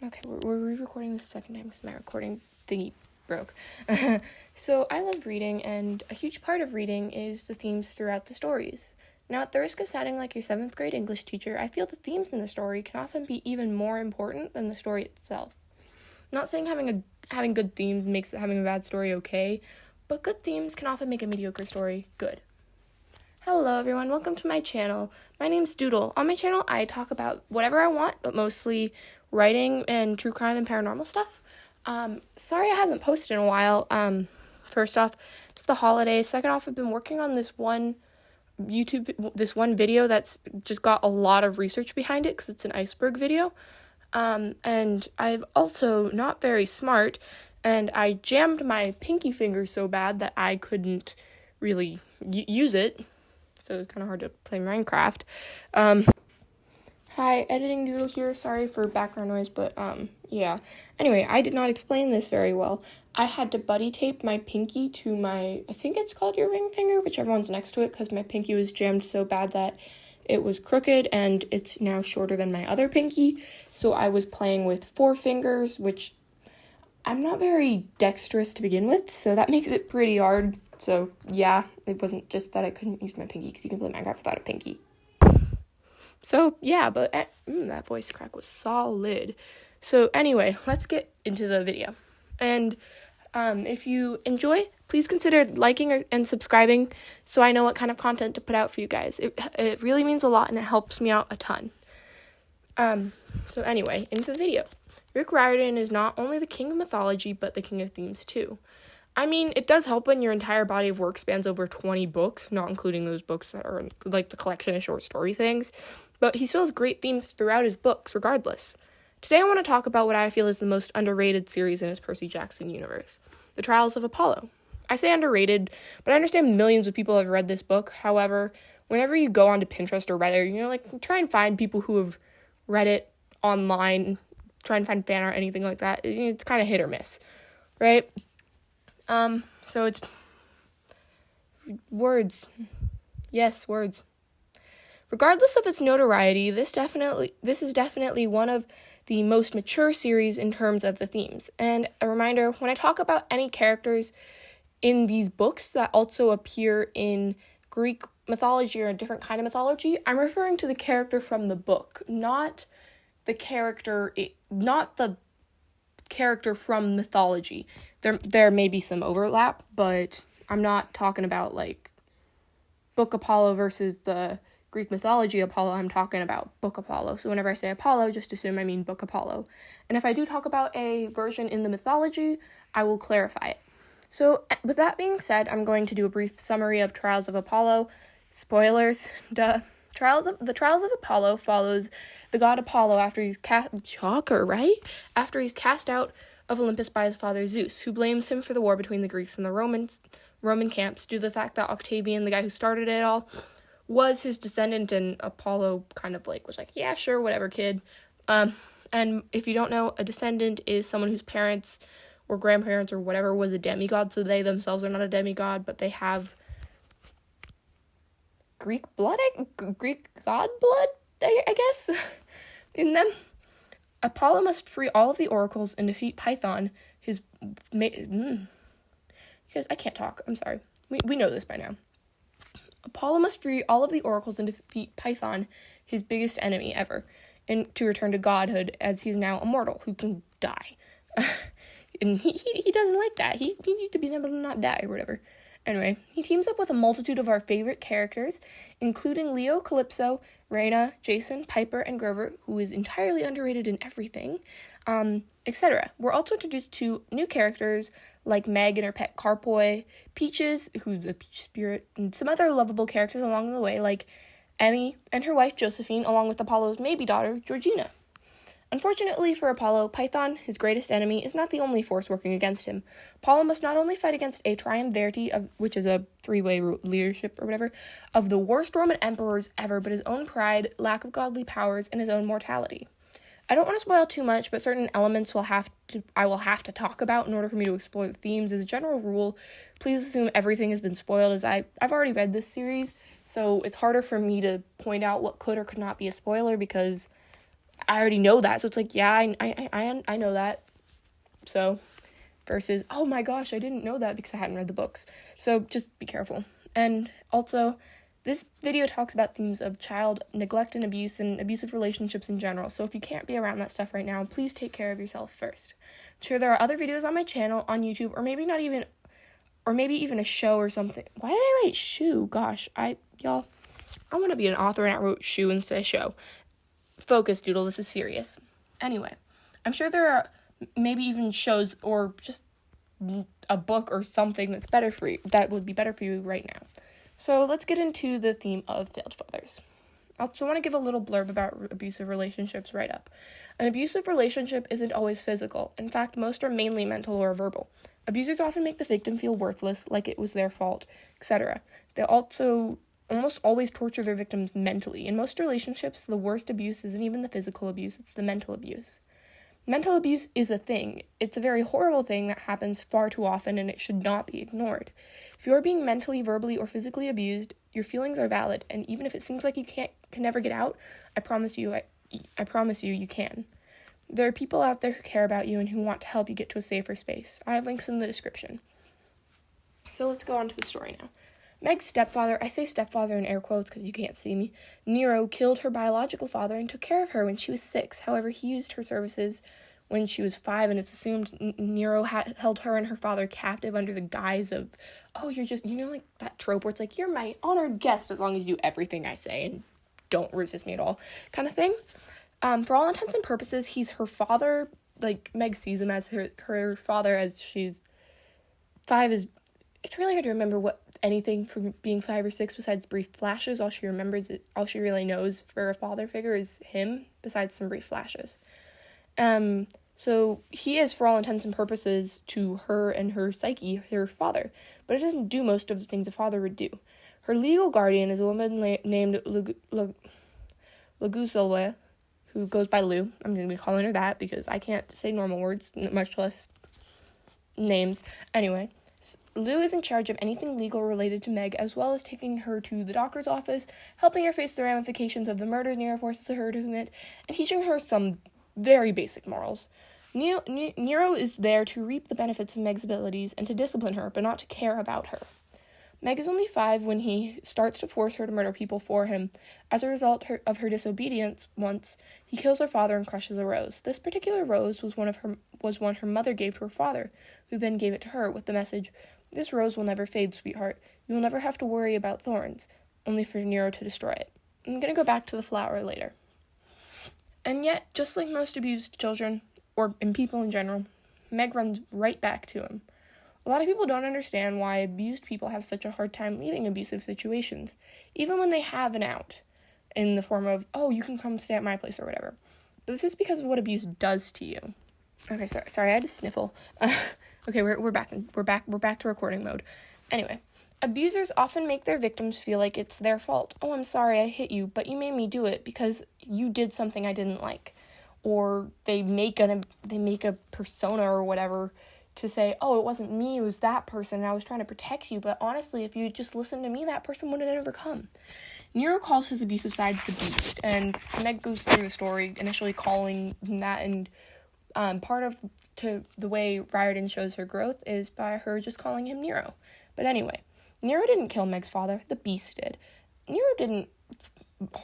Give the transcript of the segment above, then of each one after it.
Okay, we're re-recording this second time because my recording thingy broke. So I love reading, and a huge part of reading is the themes throughout the stories. Now, at the risk of sounding like your 7th grade English teacher, I feel the themes in the story can often be even more important than the story itself. I'm not saying having good themes makes having a bad story okay, but good themes can often make a mediocre story good. Hello everyone, welcome to my channel. My name's Doodle. On my channel, I talk about whatever I want, but mostly writing and true crime and paranormal stuff. Sorry I haven't posted in a while. First off, it's the holidays. Second off, I've been working on this one video that's just got a lot of research behind it because it's an iceberg video. And I've also not very smart, and I jammed my pinky finger so bad that I couldn't really use it. So it was kind of hard to play Minecraft. Hi, Editing Doodle here. Sorry for background noise, but, yeah. Anyway, I did not explain this very well. I had to buddy tape my pinky to my, I think it's called your ring finger, whichever one's next to it, because my pinky was jammed so bad that it was crooked, and it's now shorter than my other pinky. So I was playing with 4 fingers, which I'm not very dexterous to begin with, so that makes it pretty hard. So, yeah, it wasn't just that I couldn't use my pinky, because you can play Minecraft without a pinky. So, yeah, but that voice crack was solid. So, anyway, let's get into the video. And if you enjoy, please consider liking and subscribing so I know what kind of content to put out for you guys. It really means a lot, and it helps me out a ton. So anyway, into the video. Rick Riordan is not only the king of mythology, but the king of themes, too. I mean, it does help when your entire body of work spans over 20 books, not including those books that are like the collection of short story things, but he still has great themes throughout his books, regardless. Today I want to talk about what I feel is the most underrated series in his Percy Jackson universe, The Trials of Apollo. I say underrated, but I understand millions of people have read this book. However, whenever you go onto Pinterest or Reddit, try and find people who have read it online, try and find fan art, anything like that. It's kind of hit or miss, right? So it's words. Yes, words. Regardless of its notoriety, this is definitely one of the most mature series in terms of the themes. And a reminder, when I talk about any characters in these books that also appear in Greek mythology or a different kind of mythology, I'm referring to the character from the book, not the character from mythology. There may be some overlap, but I'm not talking about like Book Apollo versus the Greek mythology Apollo. I'm talking about Book Apollo. So whenever I say Apollo, just assume I mean Book Apollo. And if I do talk about a version in the mythology, I will clarify it. So with that being said, I'm going to do a brief summary of Trials of Apollo. Spoilers, duh. The Trials of Apollo follows the god Apollo after he's After he's cast out of Olympus by his father Zeus, who blames him for the war between the Greeks and the Roman camps due to the fact that Octavian, the guy who started it all, was his descendant, and Apollo kind of was like, yeah, sure, whatever, kid. And if you don't know, a descendant is someone whose parents or grandparents or whatever was a demigod, so they themselves are not a demigod, but they have Greek god blood, I guess, in them. Apollo must free all of the oracles and defeat Python, his because I can't talk, I'm sorry. We know this by now. Apollo must free all of the oracles and defeat Python, his biggest enemy ever, and to return to godhood, as he is now immortal, who can die. And he doesn't like that. He needs to be able to not die or whatever. Anyway, he teams up with a multitude of our favorite characters, including Leo, Calypso, Raina, Jason, Piper, and Grover, who is entirely underrated in everything, etc. We're also introduced to new characters like Meg and her pet Carpoy, Peaches, who's a peach spirit, and some other lovable characters along the way, like Emmy and her wife Josephine, along with Apollo's maybe daughter, Georgina. Unfortunately for Apollo, Python, his greatest enemy, is not the only force working against him. Apollo must not only fight against a triumvirate, which is a 3-way leadership or whatever, of the worst Roman emperors ever, but his own pride, lack of godly powers, and his own mortality. I don't want to spoil too much, but certain elements I will have to talk about in order for me to explore the themes. As a general rule, please assume everything has been spoiled, as I've already read this series, so it's harder for me to point out what could or could not be a spoiler, because I already know that. So it's like, yeah, I know that. So versus, oh my gosh, I didn't know that because I hadn't read the books. So just be careful. And also, this video talks about themes of child neglect and abuse and abusive relationships in general. So if you can't be around that stuff right now, please take care of yourself first. I'm sure there are other videos on my channel, on YouTube, or maybe even a show or something. Why did I write shoe? Gosh, I want to be an author and I wrote shoe instead of show. Focus, doodle, this is serious. Anyway, I'm sure there are maybe even shows or just a book or something that would be better for you right now. So let's get into the theme of failed fathers. I also want to give a little blurb about abusive relationships right up. An abusive relationship isn't always physical. In fact, most are mainly mental or verbal. Abusers often make the victim feel worthless, like it was their fault, etc. They also almost always torture their victims mentally. In most relationships, the worst abuse isn't even the physical abuse, it's the mental abuse. Mental abuse is a thing. It's a very horrible thing that happens far too often, and it should not be ignored. If you're being mentally, verbally, or physically abused, your feelings are valid, and even if it seems like you can never get out, I promise you you can. There are people out there who care about you and who want to help you get to a safer space. I have links in the description. So let's go on to the story now. Meg's stepfather, I say stepfather in air quotes because you can't see me, Nero killed her biological father and took care of her when she was 6. However, he used her services when she was 5, and it's assumed Nero held her and her father captive under the guise of, oh, you're just, like that trope where it's like, you're my honored guest as long as you do everything I say and don't resist me at all kind of thing. For all intents and purposes, he's her father. Like, Meg sees him as her father as she's 5 is, it's really hard to remember anything from being 5 or 6 besides brief flashes. All she really knows for a father figure is him, besides some brief flashes. So he is, for all intents and purposes, to her and her psyche, her father, but it doesn't do most of the things a father would do. Her legal guardian is a woman named Lugusilwa, who goes by Lou. I'm going to be calling her that because I can't say normal words, much less names. Anyway, Lou is in charge of anything legal related to Meg, as well as taking her to the doctor's office, helping her face the ramifications of the murders Nero forces her to commit, and teaching her some very basic morals. Nero is there to reap the benefits of Meg's abilities and to discipline her, but not to care about her. Meg is only 5 when he starts to force her to murder people for him. As a result of her disobedience once, he kills her father and crushes a rose. This particular rose was one her mother gave to her father, who then gave it to her with the message, "This rose will never fade, sweetheart. You will never have to worry about thorns," only for Nero to destroy it. I'm going to go back to the flower later. And yet, just like most abused children, and people in general, Meg runs right back to him. A lot of people don't understand why abused people have such a hard time leaving abusive situations, even when they have an out, in the form of, oh, you can come stay at my place or whatever. But this is because of what abuse does to you. Okay, sorry, I had to sniffle. Okay, we're back to recording mode. Anyway, abusers often make their victims feel like it's their fault. Oh, I'm sorry I hit you, but you made me do it because you did something I didn't like. Or they make a persona or whatever to say, oh, it wasn't me, it was that person, and I was trying to protect you, but honestly, if you just listened to me, that person would have never come. Nero calls his abusive side the beast, and Meg goes through the story, initially calling him that, and part of the way Riordan shows her growth is by her just calling him Nero. But anyway, Nero didn't kill Meg's father, the beast did. Nero didn't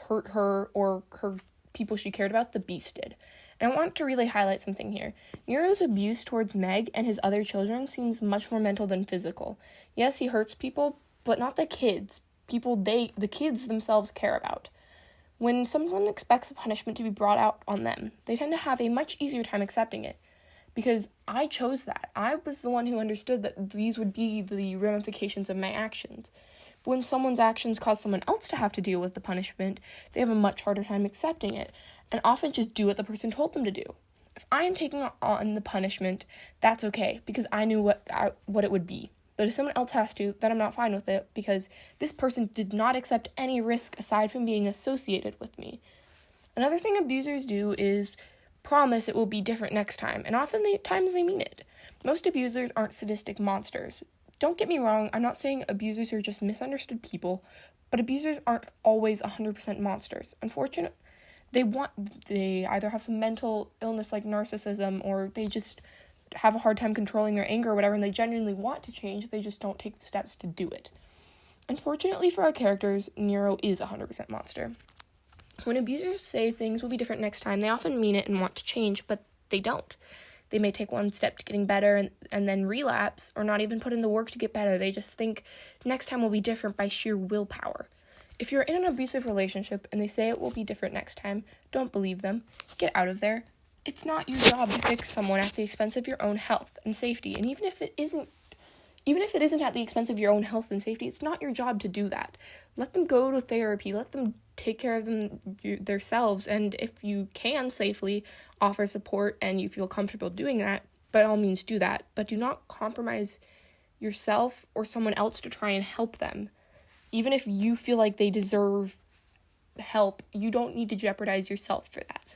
hurt her or her people she cared about, the beast did. And I want to really highlight something here. Nero's abuse towards Meg and his other children seems much more mental than physical. Yes, he hurts people, but not the kids. The kids themselves care about. When someone expects a punishment to be brought out on them, they tend to have a much easier time accepting it. Because I chose that. I was the one who understood that these would be the ramifications of my actions. But when someone's actions cause someone else to have to deal with the punishment, they have a much harder time accepting it, and often just do what the person told them to do. If I am taking on the punishment, that's okay, because I knew what it would be. But if someone else has to, then I'm not fine with it, because this person did not accept any risk aside from being associated with me. Another thing abusers do is promise it will be different next time, and often times they mean it. Most abusers aren't sadistic monsters. Don't get me wrong, I'm not saying abusers are just misunderstood people, but abusers aren't always 100% monsters. they either have some mental illness like narcissism, or they just have a hard time controlling their anger or whatever, and they genuinely want to change, they just don't take the steps to do it. Unfortunately for our characters, Nero is a 100% monster. When abusers say things will be different next time, they often mean it and want to change, but they don't. They may take one step to getting better and then relapse, or not even put in the work to get better. They just think next time will be different by sheer willpower. If you're in an abusive relationship and they say it will be different next time, don't believe them. Get out of there. It's not your job to fix someone at the expense of your own health and safety. And even if it isn't at the expense of your own health and safety, it's not your job to do that. Let them go to therapy. Let them take care of themselves. And if you can safely offer support and you feel comfortable doing that, by all means do that. But do not compromise yourself or someone else to try and help them. Even if you feel like they deserve help, you don't need to jeopardize yourself for that.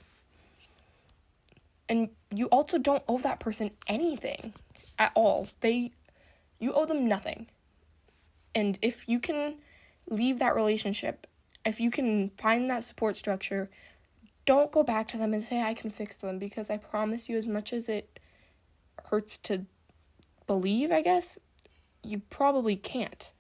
And you also don't owe that person anything at all. You owe them nothing. And if you can leave that relationship, if you can find that support structure, don't go back to them and say, I can fix them, because I promise you, as much as it hurts to believe, I guess, you probably can't.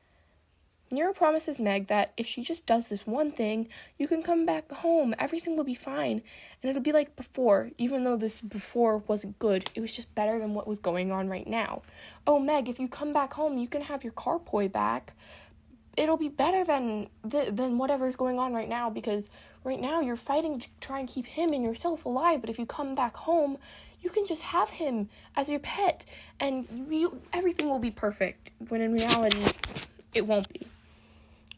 Nero promises Meg that if she just does this one thing, you can come back home, everything will be fine, and it'll be like before, even though this before wasn't good, it was just better than what was going on right now. Oh, Meg, if you come back home, you can have your carpoy back. It'll be better than whatever's going on right now, because right now you're fighting to try and keep him and yourself alive, but if you come back home, you can just have him as your pet, and everything will be perfect, when in reality, it won't be.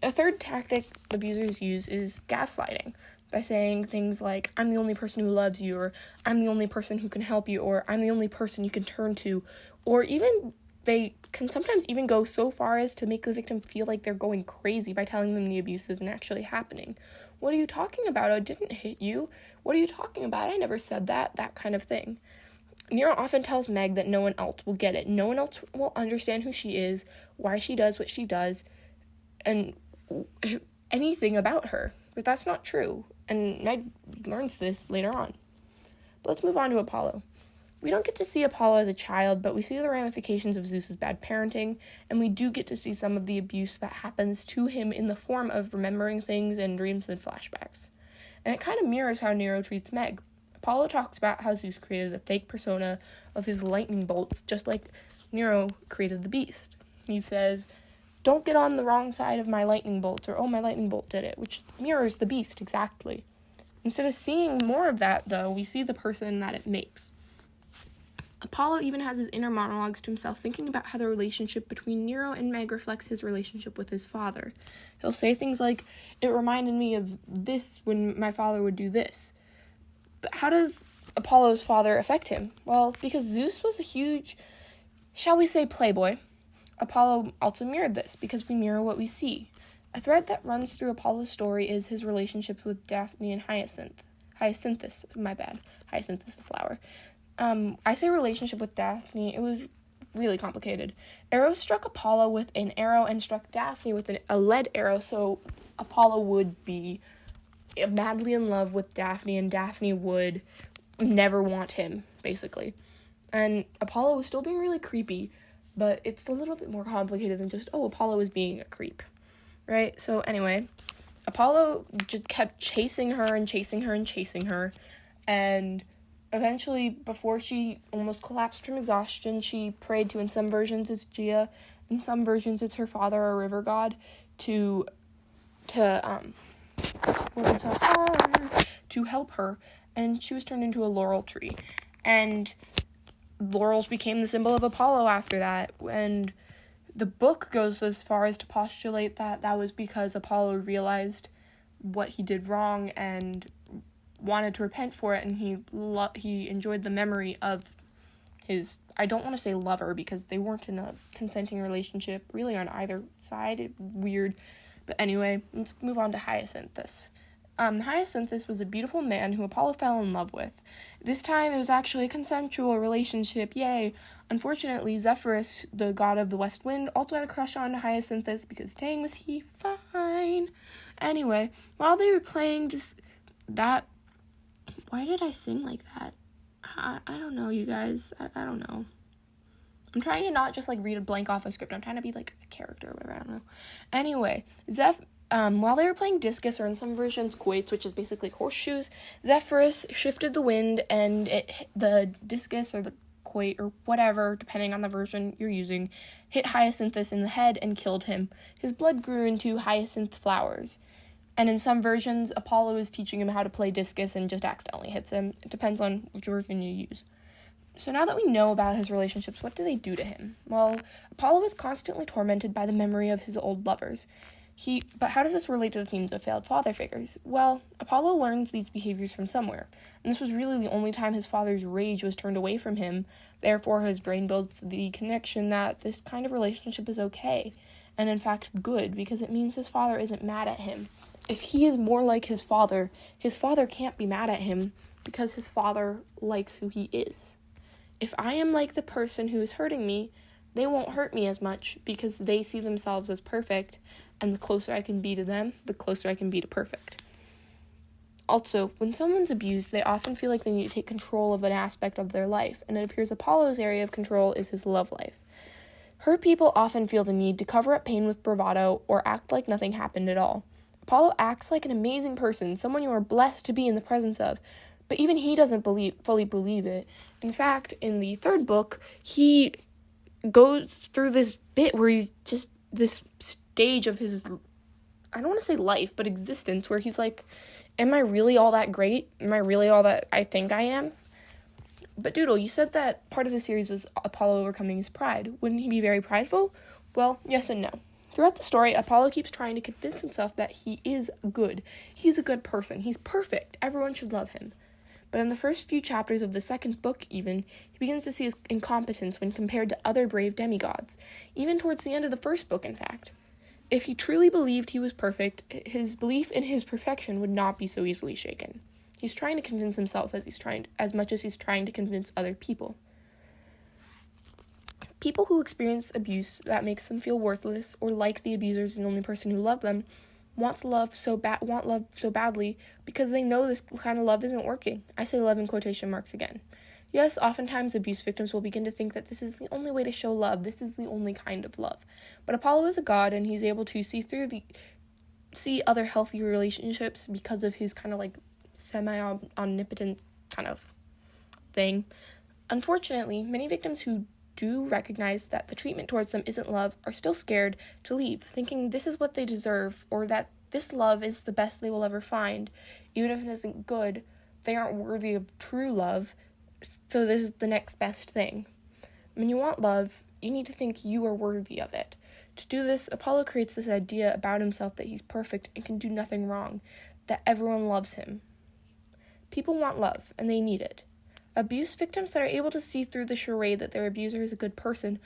A third tactic abusers use is gaslighting, by saying things like, I'm the only person who loves you, or I'm the only person who can help you, or I'm the only person you can turn to, or even they can sometimes even go so far as to make the victim feel like they're going crazy by telling them the abuse isn't actually happening. What are you talking about? I didn't hit you. What are you talking about? I never said that. That kind of thing. Nero often tells Meg that no one else will get it. No one else will understand who she is, why she does what she does, and anything about her. But that's not true. And Meg learns this later on. But let's move on to Apollo. We don't get to see Apollo as a child, but we see the ramifications of Zeus's bad parenting, and we do get to see some of the abuse that happens to him in the form of remembering things and dreams and flashbacks. And it kind of mirrors how Nero treats Meg. Apollo talks about how Zeus created a fake persona of his lightning bolts, just like Nero created the beast. He says, don't get on the wrong side of my lightning bolts, or, oh, my lightning bolt did it, which mirrors the beast exactly. Instead of seeing more of that, though, we see the person that it makes. Apollo even has his inner monologues to himself, thinking about how the relationship between Nero and Meg reflects his relationship with his father. He'll say things like, it reminded me of this when my father would do this. But how does Apollo's father affect him? Well, because Zeus was a huge, shall we say, playboy, Apollo also mirrored this, because we mirror what we see. A thread that runs through Apollo's story is his relationships with Daphne and Hyacinthus, my bad. Hyacinthus the flower. I say relationship with Daphne, it was really complicated. Eros struck Apollo with an arrow and struck Daphne with a lead arrow, so Apollo would be madly in love with Daphne, and Daphne would never want him, basically. And Apollo was still being really creepy, but it's a little bit more complicated than just, Apollo is being a creep, right? So anyway, Apollo just kept chasing her and chasing her and chasing her, and eventually, before she almost collapsed from exhaustion, she prayed to, in some versions it's Gia, in some versions it's her father, a river god, to help her, and she was turned into a laurel tree. And laurels became the symbol of Apollo after that, and the book goes as far as to postulate that was because Apollo realized what he did wrong and wanted to repent for it, and he enjoyed the memory of his, I don't want to say lover, because they weren't in a consenting relationship really on either side, weird, but anyway, let's move on to Hyacinthus. Hyacinthus was a beautiful man who Apollo fell in love with. This time it was actually a consensual relationship, yay. Unfortunately, Zephyrus, the god of the west wind, also had a crush on Hyacinthus, because dang was he fine. Anyway, while they were playing just that Why did I sing like that? I don't know, you guys. I don't know. I'm trying to not just, like, read a blank off a script. I'm trying to be, like, a character or whatever. I don't know. Anyway, while they were playing discus, or in some versions, quoits, which is basically horseshoes, Zephyrus shifted the wind, and the discus or the quoit or whatever, depending on the version you're using, hit Hyacinthus in the head and killed him. His blood grew into hyacinth flowers. And in some versions, Apollo is teaching him how to play discus and just accidentally hits him. It depends on which version you use. So now that we know about his relationships, what do they do to him? Well, Apollo is constantly tormented by the memory of his old lovers. But how does this relate to the themes of failed father figures? Well, Apollo learns these behaviors from somewhere, and this was really the only time his father's rage was turned away from him. Therefore, his brain builds the connection that this kind of relationship is okay, and in fact good, because it means his father isn't mad at him. If he is more like his father can't be mad at him because his father likes who he is. If I am like the person who is hurting me, they won't hurt me as much because they see themselves as perfect, and the closer I can be to them, the closer I can be to perfect. Also, when someone's abused, they often feel like they need to take control of an aspect of their life, and it appears Apollo's area of control is his love life. Hurt people often feel the need to cover up pain with bravado or act like nothing happened at all. Apollo acts like an amazing person, someone you are blessed to be in the presence of, but even he doesn't fully believe it. In fact, in the third book, he goes through this bit where he's just this stage of his, I don't want to say life, but existence, where he's like, am I really all that great? Am I really all that I think I am? But Doodle, you said that part of the series was Apollo overcoming his pride. Wouldn't he be very prideful? Well, yes and no. Throughout the story, Apollo keeps trying to convince himself that he is good. He's a good person. He's perfect. Everyone should love him. But in the first few chapters of the second book, even, he begins to see his incompetence when compared to other brave demigods, even towards the end of the first book, in fact. If he truly believed he was perfect, his belief in his perfection would not be so easily shaken. He's trying to convince himself as much as he's trying to convince other people. People who experience abuse that makes them feel worthless or like the abuser is the only person who loved them want love so badly because they know this kind of love isn't working. I say love in quotation marks again. Yes, oftentimes abuse victims will begin to think that this is the only way to show love. This is the only kind of love. But Apollo is a god, and he's able to see other healthy relationships because of his kind of like semi-omnipotent kind of thing. Unfortunately, many victims who do recognize that the treatment towards them isn't love are still scared to leave, thinking this is what they deserve, or that this love is the best they will ever find. Even if it isn't good, they aren't worthy of true love, so this is the next best thing. When you want love, you need to think you are worthy of it. To do this, Apollo creates this idea about himself that he's perfect and can do nothing wrong, that everyone loves him. People want love, and they need it. Abuse victims that are able to see through the charade that their abuser is a good person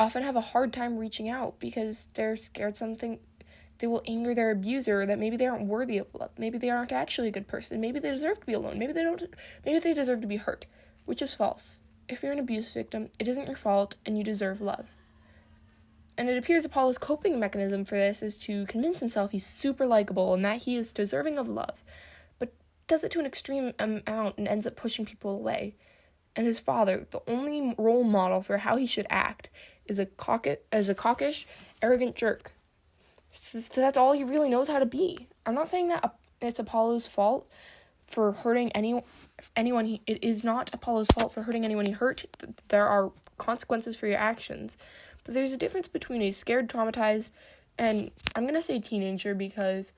often have a hard time reaching out because they're scared something they will anger their abuser, or that maybe they aren't worthy of love. Maybe they aren't actually a good person. Maybe they deserve to be alone. Maybe they deserve to be hurt, which is false. If you're an abuse victim, it isn't your fault and you deserve love. And it appears Apollo's coping mechanism for this is to convince himself he's super likable and that he is deserving of love, but does it to an extreme amount and ends up pushing people away. And his father, the only role model for how he should act, is a cockish, arrogant jerk. So that's all he really knows how to be. I'm not saying that it's Apollo's fault for hurting anyone. It is not Apollo's fault for hurting anyone he hurt. There are consequences for your actions. But there's a difference between a scared, traumatized, and I'm going to say teenager, because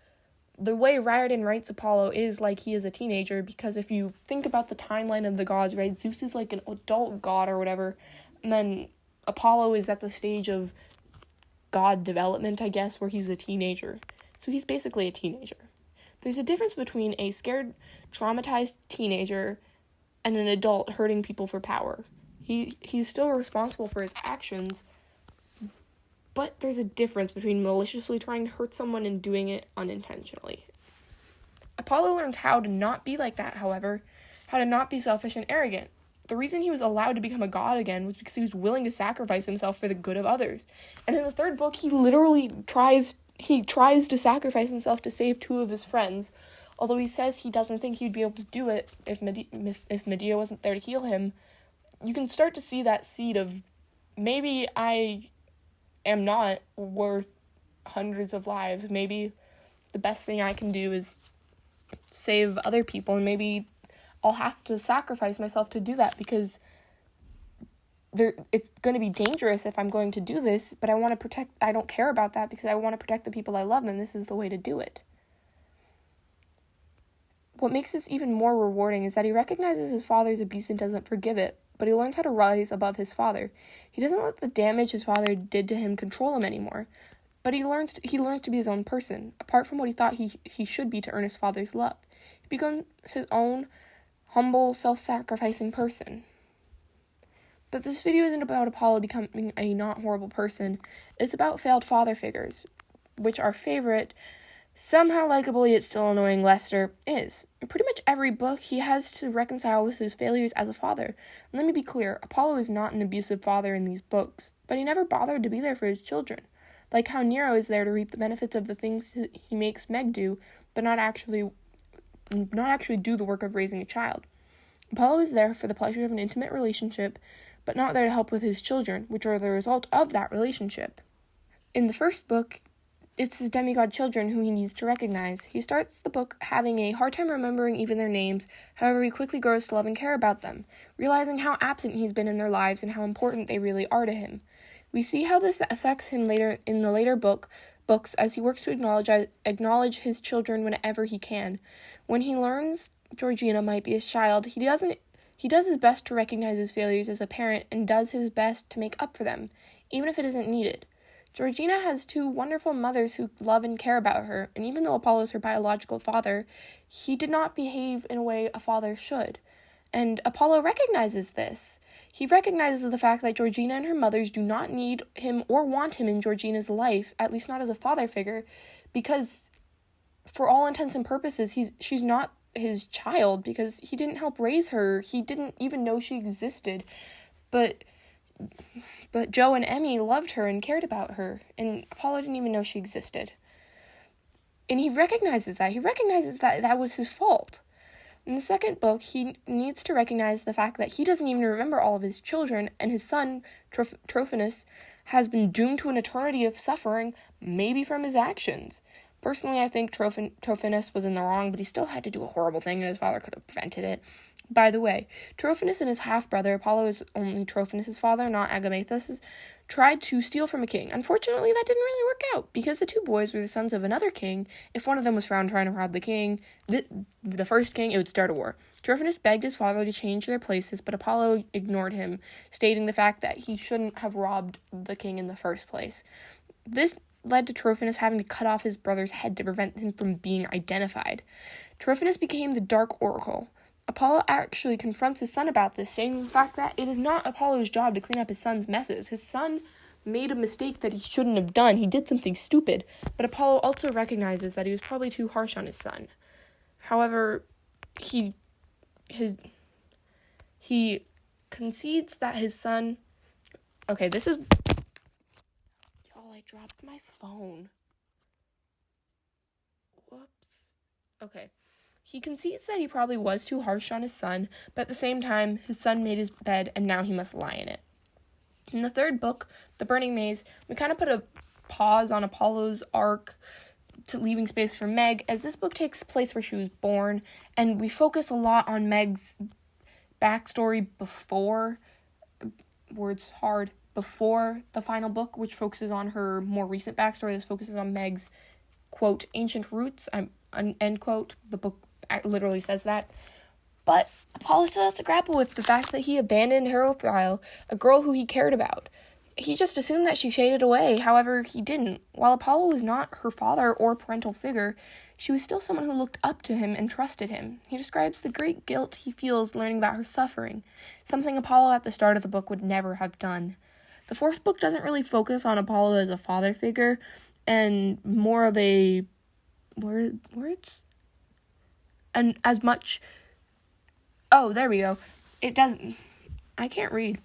the way Riordan writes Apollo is like he is a teenager, because if you think about the timeline of the gods, right, Zeus is like an adult god or whatever, and then Apollo is at the stage of god development, I guess, where he's a teenager. So he's basically a teenager. There's a difference between a scared, traumatized teenager and an adult hurting people for power. He's still responsible for his actions, but there's a difference between maliciously trying to hurt someone and doing it unintentionally. Apollo learns how to not be like that, however, how to not be selfish and arrogant. The reason he was allowed to become a god again was because he was willing to sacrifice himself for the good of others. And in the third book, he literally tries to sacrifice himself to save two of his friends, Although he says he doesn't think he'd be able to do it if Medea wasn't there to heal him, you can start to see that seed of, maybe I am not worth hundreds of lives. Maybe the best thing I can do is save other people, and maybe I'll have to sacrifice myself to do that, because it's going to be dangerous if I'm going to do this, but I don't care about that because I want to protect the people I love, and this is the way to do it. What makes this even more rewarding is that he recognizes his father's abuse and doesn't forgive it, but he learns how to rise above his father. He doesn't let the damage his father did to him control him anymore, but he learns to be his own person, apart from what he thought he should be to earn his father's love. He becomes his own humble, self-sacrificing person. But this video isn't about Apollo becoming a not horrible person. It's about failed father figures, which our favorite, somehow likable yet still annoying Lester is. In pretty much every book, he has to reconcile with his failures as a father. And let me be clear, Apollo is not an abusive father in these books, but he never bothered to be there for his children. Like how Nero is there to reap the benefits of the things he makes Meg do, but not actually do the work of raising a child. Apollo is there for the pleasure of an intimate relationship, but not there to help with his children, which are the result of that relationship. In the first book, it's his demigod children who he needs to recognize. He starts the book having a hard time remembering even their names, however he quickly grows to love and care about them, realizing how absent he's been in their lives and how important they really are to him. We see how this affects him later in the later books as he works to acknowledge his children whenever he can. When he learns Georgina might be his child, he does his best to recognize his failures as a parent and does his best to make up for them, even if it isn't needed. Georgina has two wonderful mothers who love and care about her, and even though Apollo is her biological father, he did not behave in a way a father should. And Apollo recognizes this. He recognizes the fact that Georgina and her mothers do not need him or want him in Georgina's life, at least not as a father figure, because for all intents and purposes, she's not his child, because he didn't help raise her. He didn't even know she existed. But Joe and Emmy loved her and cared about her, and Apollo didn't even know she existed. And he recognizes that. He recognizes that that was his fault. In the second book, he needs to recognize the fact that he doesn't even remember all of his children, and his son, Trophinus, has been doomed to an eternity of suffering, maybe from his actions. Personally, I think Trophinus was in the wrong, but he still had to do a horrible thing, and his father could have prevented it. By the way, Trophinus and his half-brother, Apollo is only Trophinus' father, not Agamethus', tried to steal from a king. Unfortunately, that didn't really work out, because the two boys were the sons of another king. If one of them was found trying to rob the king, the first king, it would start a war. Trophinus begged his father to change their places, but Apollo ignored him, stating the fact that he shouldn't have robbed the king in the first place. This led to Trophinus having to cut off his brother's head to prevent him from being identified. Trophinus became the Dark Oracle. Apollo actually confronts his son about this, saying the fact that it is not Apollo's job to clean up his son's messes. His son made a mistake that he shouldn't have done. He did something stupid, but Apollo also recognizes that he was probably too harsh on his son. However, he concedes that his son... Okay, this is... Y'all, I dropped my phone. Whoops. Okay. He concedes that he probably was too harsh on his son, but at the same time, his son made his bed, and now he must lie in it. In the third book, The Burning Maze, we kind of put a pause on Apollo's arc to leaving space for Meg, as this book takes place where she was born, and we focus a lot on Meg's backstory before the final book, which focuses on her more recent backstory. This focuses on Meg's, quote, ancient roots, end quote. The book literally says that. But Apollo still has to grapple with the fact that he abandoned Herophile, a girl who he cared about. He just assumed that she faded away, however, he didn't. While Apollo was not her father or parental figure, she was still someone who looked up to him and trusted him. He describes the great guilt he feels learning about her suffering, something Apollo at the start of the book would never have done. The fourth book doesn't really focus on Apollo as a father figure, and more of a... words? And as much... Oh, there we go. It doesn't... I can't read.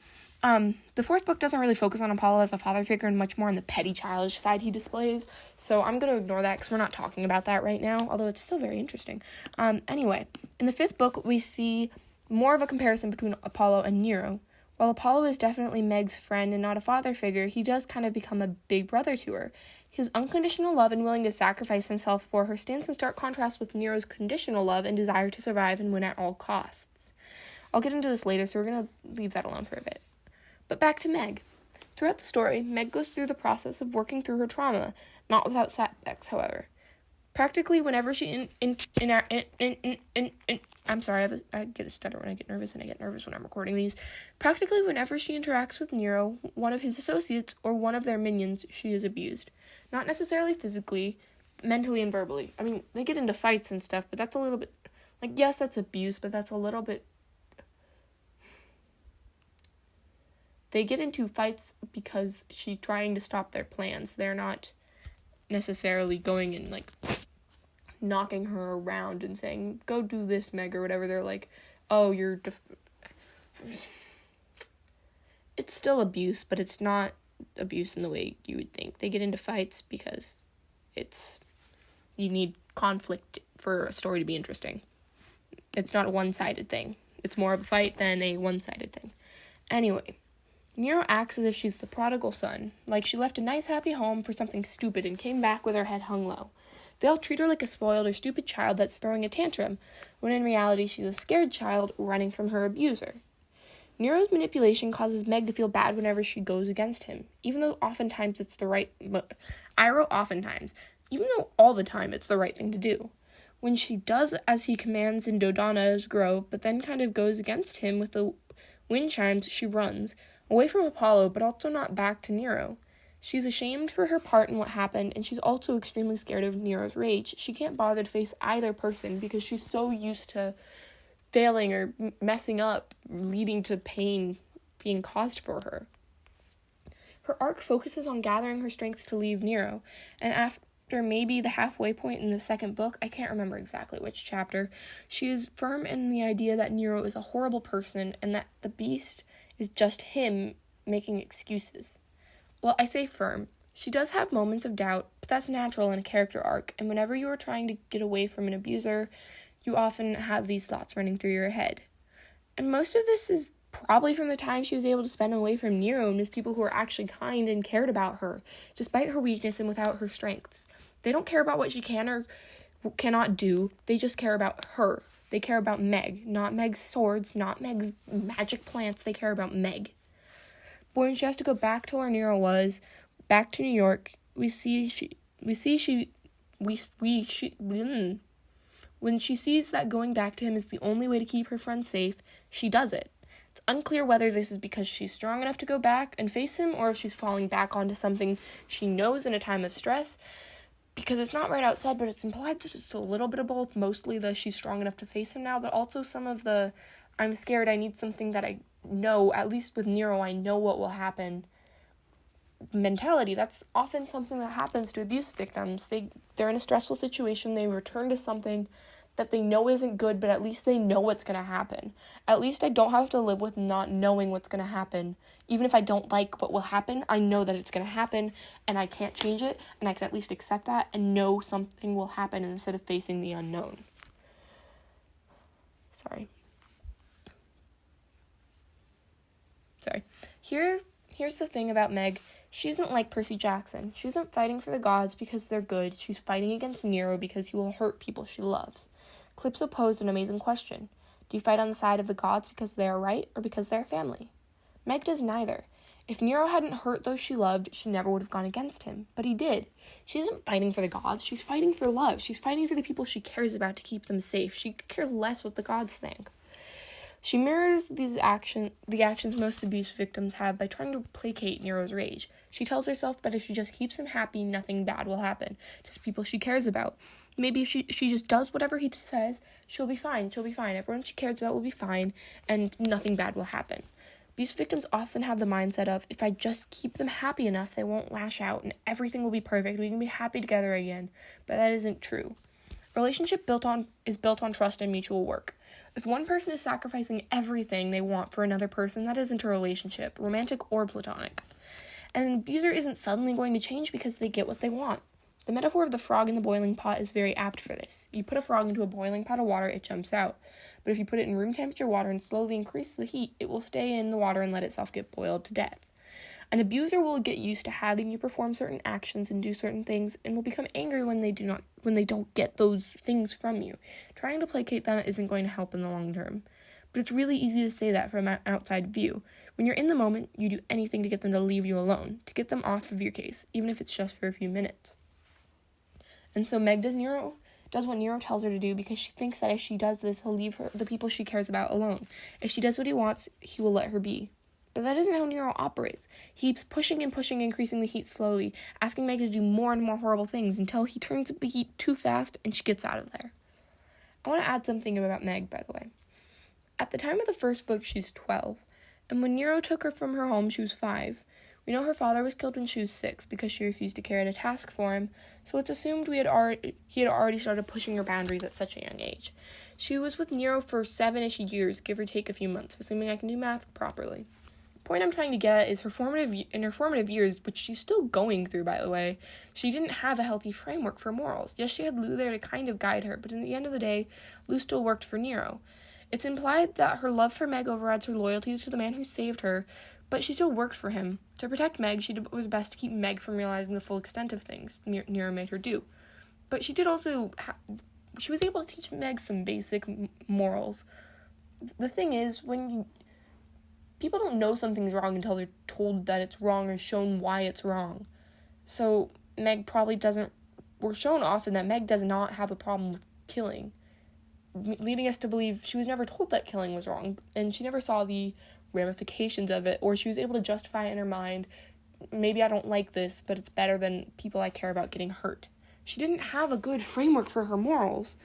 The fourth book doesn't really focus on Apollo as a father figure and much more on the petty childish side he displays, so I'm going to ignore that because we're not talking about that right now, although it's still very interesting. Anyway, in the fifth book, we see more of a comparison between Apollo and Nero. While Apollo is definitely Meg's friend and not a father figure, he does kind of become a big brother to her. His unconditional love and willing to sacrifice himself for her stands in stark contrast with Nero's conditional love and desire to survive and win at all costs. I'll get into this later, so we're going to leave that alone for a bit. But back to Meg. Throughout the story, Meg goes through the process of working through her trauma, not without setbacks, however. Practically whenever she I'm sorry, I get a stutter when I get nervous, and I get nervous when I'm recording these. Practically whenever she interacts with Nero, one of his associates, or one of their minions, she is abused. Not necessarily physically, mentally and verbally. I mean, they get into fights and stuff, but that's a little bit, yes, that's abuse, but that's a little bit. They get into fights because she's trying to stop their plans. They're not necessarily going and, knocking her around and saying, go do this, Meg, or whatever. They're like, oh, you're... It's still abuse, but it's not abuse in the way you would think. They get into fights because you need conflict for a story to be interesting. It's not a one-sided thing. It's more of a fight than a one-sided thing. Anyway, Nero acts as if she's the prodigal son, like she left a nice happy home for something stupid and came back with her head hung low. They all treat her like a spoiled or stupid child that's throwing a tantrum, when in reality she's a scared child running from her abuser. Nero's manipulation causes Meg to feel bad whenever she goes against him, even though oftentimes it's the right... I wrote oftentimes, even though all the time it's the right thing to do. When she does as he commands in Dodonna's grove, but then kind of goes against him with the wind chimes, she runs, away from Apollo, but also not back to Nero. She's ashamed for her part in what happened, and she's also extremely scared of Nero's rage. She can't bother to face either person because she's so used to failing or messing up, leading to pain being caused for her. Her arc focuses on gathering her strength to leave Nero, and after maybe the halfway point in the second book, I can't remember exactly which chapter, she is firm in the idea that Nero is a horrible person and that the beast is just him making excuses. Well, I say firm. She does have moments of doubt, but that's natural in a character arc, and whenever you are trying to get away from an abuser, you often have these thoughts running through your head. And most of this is probably from the time she was able to spend away from Nero and with people who are actually kind and cared about her, despite her weakness and without her strengths. They don't care about what she can or cannot do, they just care about her. They care about Meg, not Meg's swords, not Meg's magic plants, they care about Meg. But when she has to go back to where Nero was, back to New York, when she sees that going back to him is the only way to keep her friend safe, she does it. It's unclear whether this is because she's strong enough to go back and face him, or if she's falling back onto something she knows in a time of stress, because it's not right outside, but it's implied that it's a little bit of both, mostly the she's strong enough to face him now, but also some of the I'm scared, I need something that I know, at least with Nero, I know what will happen mentality. That's often something that happens to abuse victims. They're in a stressful situation, they return to something that they know isn't good, but at least they know what's going to happen. At least I don't have to live with not knowing what's going to happen. Even if I don't like what will happen, I know that it's going to happen, and I can't change it, and I can at least accept that and know something will happen instead of facing the unknown. Sorry. Here's the thing about Meg. She isn't like Percy Jackson. She isn't fighting for the gods because they're good. She's fighting against Nero because he will hurt people she loves. Calypso posed an amazing question. Do you fight on the side of the gods because they are right or because they are family? Meg does neither. If Nero hadn't hurt those she loved, she never would have gone against him. But he did. She isn't fighting for the gods. She's fighting for love. She's fighting for the people she cares about to keep them safe. She could care less what the gods think. She mirrors the actions most abuse victims have by trying to placate Nero's rage. She tells herself that if she just keeps him happy, nothing bad will happen. Just people she cares about. Maybe if she just does whatever he says, she'll be fine. Everyone she cares about will be fine, and nothing bad will happen. Abuse victims often have the mindset of, if I just keep them happy enough, they won't lash out, and everything will be perfect. We can be happy together again. But that isn't true. A relationship is built on trust and mutual work. If one person is sacrificing everything they want for another person, that isn't a relationship, romantic or platonic. And an abuser isn't suddenly going to change because they get what they want. The metaphor of the frog in the boiling pot is very apt for this. You put a frog into a boiling pot of water, it jumps out. But if you put it in room temperature water and slowly increase the heat, it will stay in the water and let itself get boiled to death. An abuser will get used to having you perform certain actions and do certain things, and will become angry when they don't get those things from you. Trying to placate them isn't going to help in the long term. But it's really easy to say that from an outside view. When you're in the moment, you do anything to get them to leave you alone, to get them off of your case, even if it's just for a few minutes. And so Meg does what Nero tells her to do because she thinks that if she does this, he'll leave the people she cares about alone. If she does what he wants, he will let her be. But that isn't how Nero operates. He keeps pushing, increasing the heat slowly, asking Meg to do more and more horrible things until he turns up the heat too fast and she gets out of there. I want to add something about Meg, by the way. At the time of the first book, she's 12, and when Nero took her from her home, she was 5. We know her father was killed when she was 6 because she refused to carry out a task for him, so it's assumed he had already started pushing her boundaries at such a young age. She was with Nero for 7-ish years, give or take a few months, assuming I can do math properly. The point I'm trying to get at is in her formative years, which she's still going through, by the way, she didn't have a healthy framework for morals. Yes, she had Lou there to kind of guide her, but in the end of the day, Lou still worked for Nero. It's implied that her love for Meg overrides her loyalty to the man who saved her, but she still worked for him. To protect Meg, she did what was best to keep Meg from realizing the full extent of things Nero made her do. But she did also she was able to teach Meg some basic morals. The thing is, people don't know something's wrong until they're told that it's wrong or shown why it's wrong. So we're shown often that Meg does not have a problem with killing, leading us to believe she was never told that killing was wrong, and she never saw the ramifications of it, or she was able to justify in her mind, maybe I don't like this, but it's better than people I care about getting hurt. She didn't have a good framework for her morals,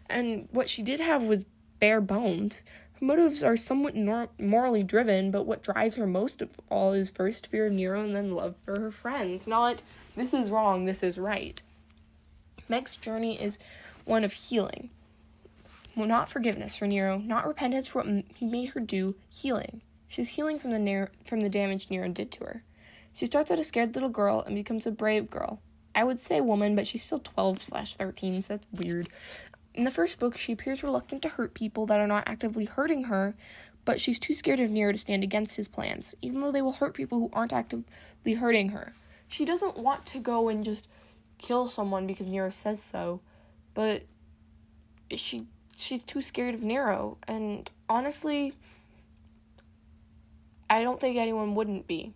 and what she did have was bare bones. Her motives are somewhat morally driven, but what drives her most of all is first fear of Nero and then love for her friends, not this is wrong, this is right. Meg's journey is one of healing. Well, not forgiveness for Nero, not repentance for what he made her do, healing. She's healing from the damage Nero did to her. She starts out a scared little girl and becomes a brave girl. I would say woman, but she's still 12/13, so that's weird. In the first book, she appears reluctant to hurt people that are not actively hurting her, but she's too scared of Nero to stand against his plans, even though they will hurt people who aren't actively hurting her. She doesn't want to go and just kill someone because Nero says so, but she's too scared of Nero, and honestly, I don't think anyone wouldn't be.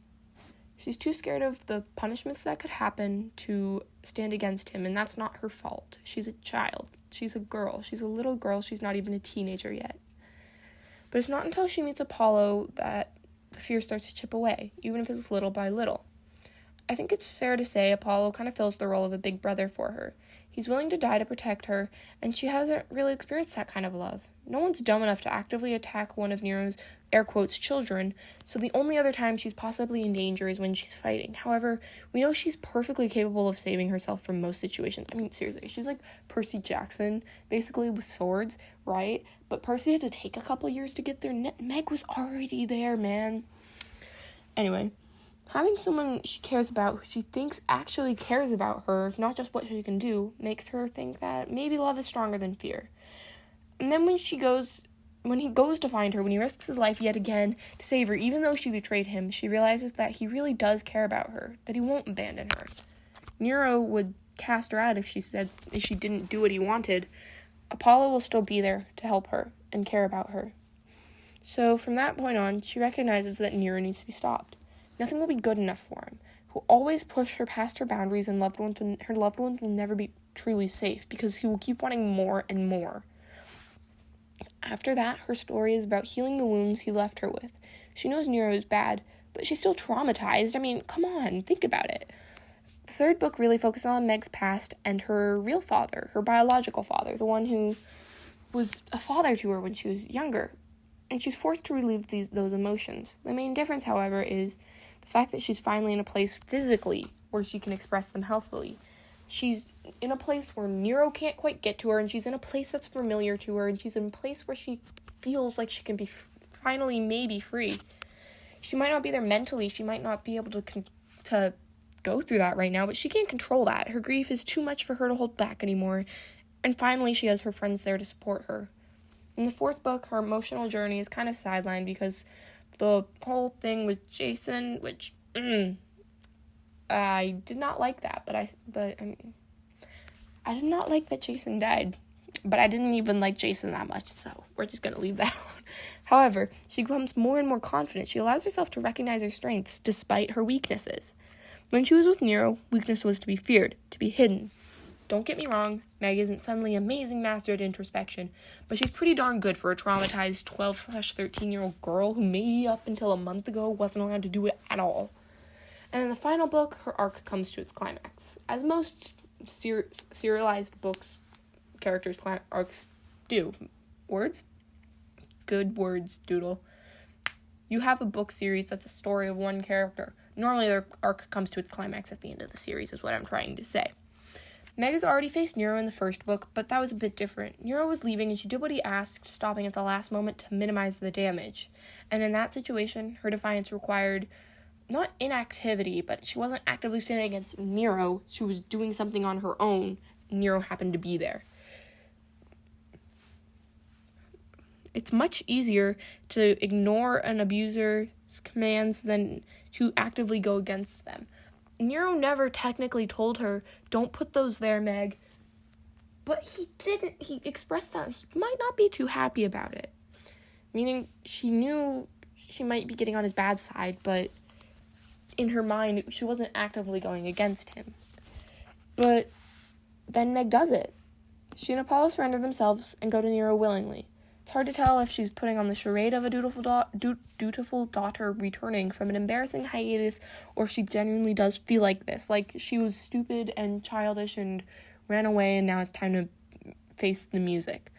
She's too scared of the punishments that could happen to stand against him, and that's not her fault. She's a child. She's a girl. She's a little girl. She's not even a teenager yet. But it's not until she meets Apollo that the fear starts to chip away, even if it's little by little. I think it's fair to say Apollo kind of fills the role of a big brother for her. He's willing to die to protect her, and she hasn't really experienced that kind of love. No one's dumb enough to actively attack one of Nero's, air quotes, children, so the only other time she's possibly in danger is when she's fighting. However, we know she's perfectly capable of saving herself from most situations. I mean, seriously, she's like Percy Jackson, basically, with swords, right? But Percy had to take a couple years to get there. Meg was already there, man. Anyway, having someone she cares about, who she thinks actually cares about her, not just what she can do, makes her think that maybe love is stronger than fear. And then when he goes to find her, when he risks his life yet again to save her, even though she betrayed him, she realizes that he really does care about her, that he won't abandon her. Nero would cast her out if she didn't do what he wanted. Apollo will still be there to help her and care about her. So from that point on, she recognizes that Nero needs to be stopped. Nothing will be good enough for him. He'll always push her past her boundaries, and her loved ones will never be truly safe because he will keep wanting more and more. After that, her story is about healing the wounds he left her with. She knows Nero is bad, but she's still traumatized. I mean, come on, think about it. The third book really focuses on Meg's past and her real father, her biological father, the one who was a father to her when she was younger. And she's forced to relieve those emotions. The main difference, however, is the fact that she's finally in a place physically where she can express them healthfully. She's in a place where Nero can't quite get to her, and she's in a place that's familiar to her, and she's in a place where she feels like she can be finally maybe free. She might not be there mentally, she might not be able to go through that right now, but she can't control that. Her grief is too much for her to hold back anymore, and finally she has her friends there to support her. In the fourth book, her emotional journey is kind of sidelined because the whole thing with Jason, which I did not like that, I did not like that Jason died, but I didn't even like Jason that much, so we're just going to leave that alone. However, she becomes more and more confident. She allows herself to recognize her strengths despite her weaknesses. When she was with Nero, weakness was to be feared, to be hidden. Don't get me wrong, Meg isn't suddenly an amazing master at introspection, but she's pretty darn good for a traumatized 12/13-year-old girl who maybe up until a month ago wasn't allowed to do it at all. And in the final book, her arc comes to its climax. As most serialized books, characters' arcs do. Words? Good words, Doodle. You have a book series that's a story of one character. Normally their arc comes to its climax at the end of the series, is what I'm trying to say. Meg has already faced Nero in the first book, but that was a bit different. Nero was leaving, and she did what he asked, stopping at the last moment to minimize the damage. And in that situation, her defiance required not inactivity, but she wasn't actively standing against Nero. She was doing something on her own. Nero happened to be there. It's much easier to ignore an abuser's commands than to actively go against them. Nero never technically told her, don't put those there, Meg. But he didn't. He expressed that he might not be too happy about it. Meaning, she knew she might be getting on his bad side, but in her mind, she wasn't actively going against him. But then Meg does it. She and Apollo surrender themselves and go to Nero willingly. It's hard to tell if she's putting on the charade of a dutiful daughter returning from an embarrassing hiatus, or if she genuinely does feel like this, like she was stupid and childish and ran away and now it's time to face the music.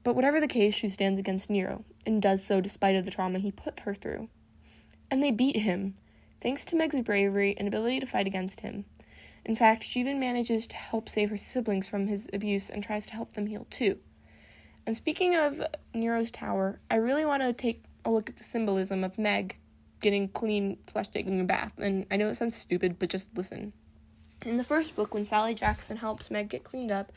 But whatever the case, she stands against Nero, and does so despite of the trauma he put her through. And they beat him, thanks to Meg's bravery and ability to fight against him. In fact, she even manages to help save her siblings from his abuse and tries to help them heal too. And speaking of Nero's tower, I really want to take a look at the symbolism of Meg getting clean / taking a bath. And I know it sounds stupid, but just listen. In the first book, when Sally Jackson helps Meg get cleaned up,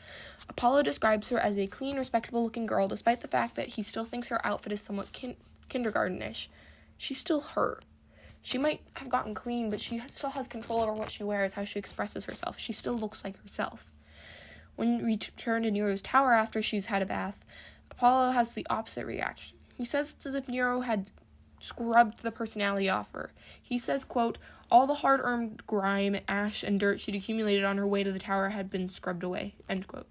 Apollo describes her as a clean, respectable-looking girl, despite the fact that he still thinks her outfit is somewhat kindergarten-ish. She's still her. She might have gotten clean, but she still has control over what she wears, how she expresses herself. She still looks like herself. When we return to Nero's tower after she's had a bath, Apollo has the opposite reaction. He says it's as if Nero had scrubbed the personality off her. He says, quote, all the hard-earned grime, ash, and dirt she'd accumulated on her way to the tower had been scrubbed away, end quote.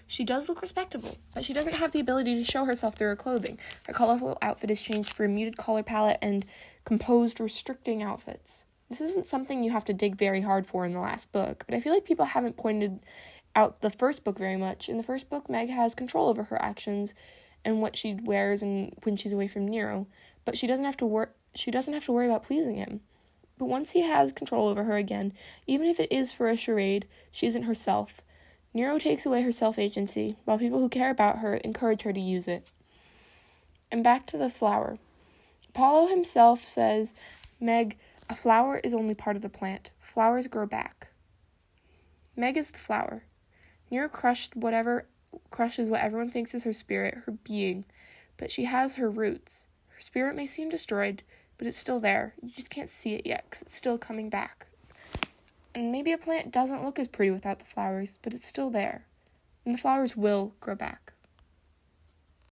She does look respectable, but she doesn't have the ability to show herself through her clothing. Her colorful outfit is changed for a muted color palette and composed, restricting outfits. This isn't something you have to dig very hard for in the last book, but I feel like people haven't pointed out the first book very much. In the first book, Meg has control over her actions and what she wears and when she's away from Nero, but she doesn't have to worry about pleasing him. But once he has control over her again, even if it is for a charade, she isn't herself. Nero takes away her self-agency, while people who care about her encourage her to use it. And back to the flower. Apollo himself says, Meg, a flower is only part of the plant. Flowers grow back. Meg is the flower. Nero crushes what everyone thinks is her spirit, her being, but she has her roots. Her spirit may seem destroyed, but it's still there. You just can't see it yet, because it's still coming back. And maybe a plant doesn't look as pretty without the flowers, but it's still there. And the flowers will grow back.